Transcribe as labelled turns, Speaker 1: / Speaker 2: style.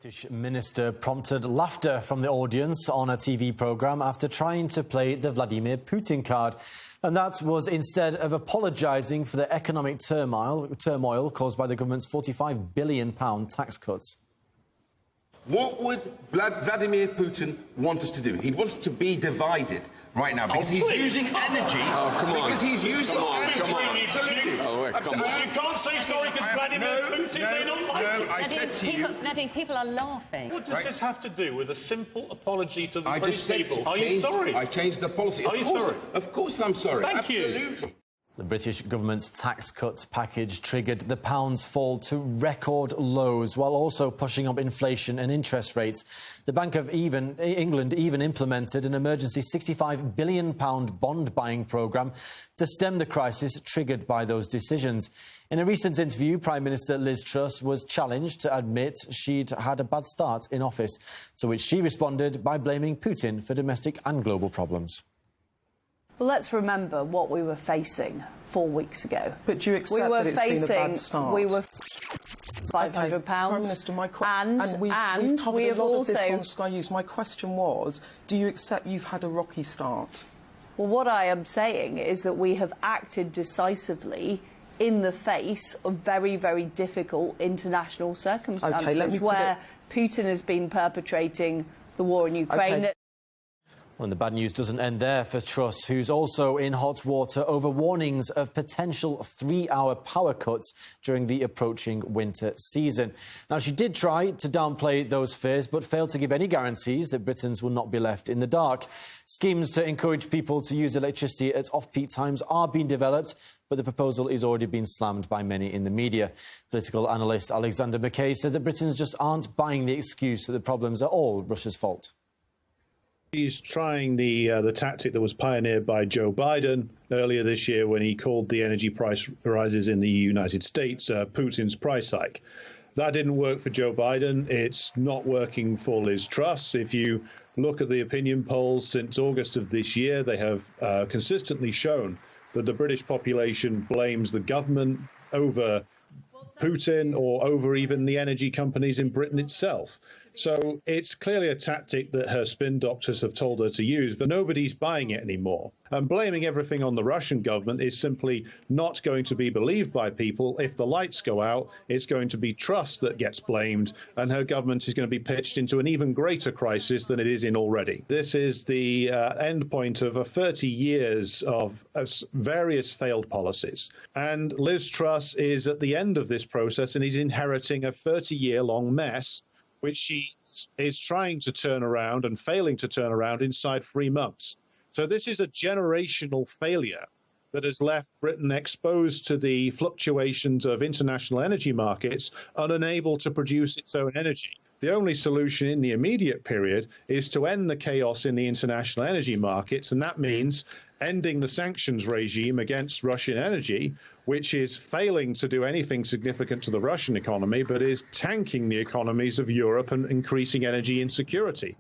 Speaker 1: British minister prompted laughter from the audience on a TV programme after trying to play the Vladimir Putin card. And that was instead of apologising for the economic turmoil caused by the government's £45 billion tax cuts.
Speaker 2: What would Vladimir Putin want us to do? He wants to be divided right now because he's using energy.
Speaker 3: Oh, come on.
Speaker 2: Because he's using energy.
Speaker 3: Come on.
Speaker 2: Absolutely.
Speaker 3: Oh, come on.
Speaker 4: You can't say sorry because Vladimir Putin, they don't like it.
Speaker 2: I said to you...
Speaker 5: Nadine, people are laughing.
Speaker 4: What does this have to do with a simple apology to the
Speaker 2: I
Speaker 4: British
Speaker 2: just said
Speaker 4: people? Are you sorry?
Speaker 2: I changed the policy.
Speaker 4: Are you sorry?
Speaker 2: Of course I'm sorry.
Speaker 4: Thank
Speaker 2: Absolutely.
Speaker 4: you.
Speaker 1: The British government's tax cut package triggered the pound's fall to record lows, while also pushing up inflation and interest rates. The Bank of England even implemented an emergency £65 billion bond buying programme to stem the crisis triggered by those decisions. In a recent interview, Prime Minister Liz Truss was challenged to admit she'd had a bad start in office, to which she responded by blaming Putin for domestic and global problems.
Speaker 6: Well, let's remember what we were facing 4 weeks ago.
Speaker 7: But do you accept that it's been a bad start?
Speaker 6: We were £500.
Speaker 7: Prime Minister, we've covered
Speaker 6: we have
Speaker 7: a lot
Speaker 6: also...
Speaker 7: of this on Sky News. My question was, do you accept you've had a rocky start?
Speaker 6: Well, what I am saying is that we have acted decisively in the face of very, very difficult international circumstances where Putin has been perpetrating the war in Ukraine.
Speaker 7: Okay.
Speaker 1: Well, and the bad news doesn't end there for Truss, who's also in hot water over warnings of potential 3-hour power cuts during the approaching winter season. Now, she did try to downplay those fears, but failed to give any guarantees that Britons will not be left in the dark. Schemes to encourage people to use electricity at off-peak times are being developed, but the proposal is already being slammed by many in the media. Political analyst Alexander McKay says that Britons just aren't buying the excuse that the problems are all Russia's fault.
Speaker 8: He's trying the tactic that was pioneered by Joe Biden earlier this year when he called the energy price rises in the United States Putin's price hike. That didn't work for Joe Biden. It's not working for Liz Truss. If you look at the opinion polls since August of this year, they have consistently shown that the British population blames the government over Putin or over even the energy companies in Britain itself. So it's clearly a tactic that her spin doctors have told her to use, but nobody's buying it anymore. And blaming everything on the Russian government is simply not going to be believed by people. If the lights go out, it's going to be Truss that gets blamed, and her government is going to be pitched into an even greater crisis than it is in already. This is the end point of 30 years of various failed policies. And Liz Truss is at the end of this process and is inheriting a 30-year-long mess which she is trying to turn around and failing to turn around inside 3 months. So this is a generational failure that has left Britain exposed to the fluctuations of international energy markets and unable to produce its own energy. The only solution in the immediate period is to end the chaos in the international energy markets, and that means ending the sanctions regime against Russian energy, which is failing to do anything significant to the Russian economy, but is tanking the economies of Europe and increasing energy insecurity.